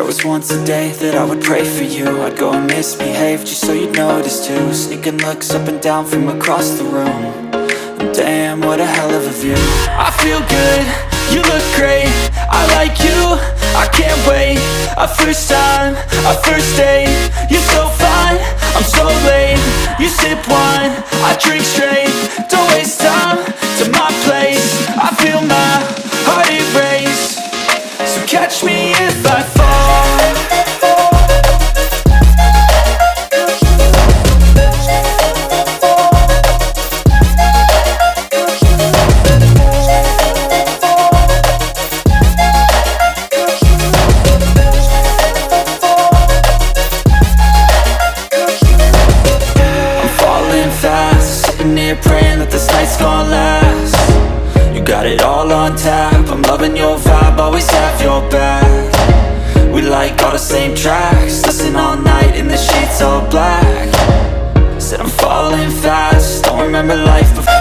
was once a day that I would pray for you. I'd go and misbehave just so you'd notice too. Sneaking looks up and down from across the room. And damn, what a hell of a view. I feel good, you look great, I like you, I can't wait. A first time, a first date, you're so fine, I'm so late. You sip wine, I drink straight. Don't waste time to my place. I feel my heart erase. So catch me if I fall. Praying that this night's gonna last. You got it all on tap, I'm loving your vibe, always have your back. We like all the same tracks, listen all night in the sheets all black. Said I'm falling fast, don't remember life before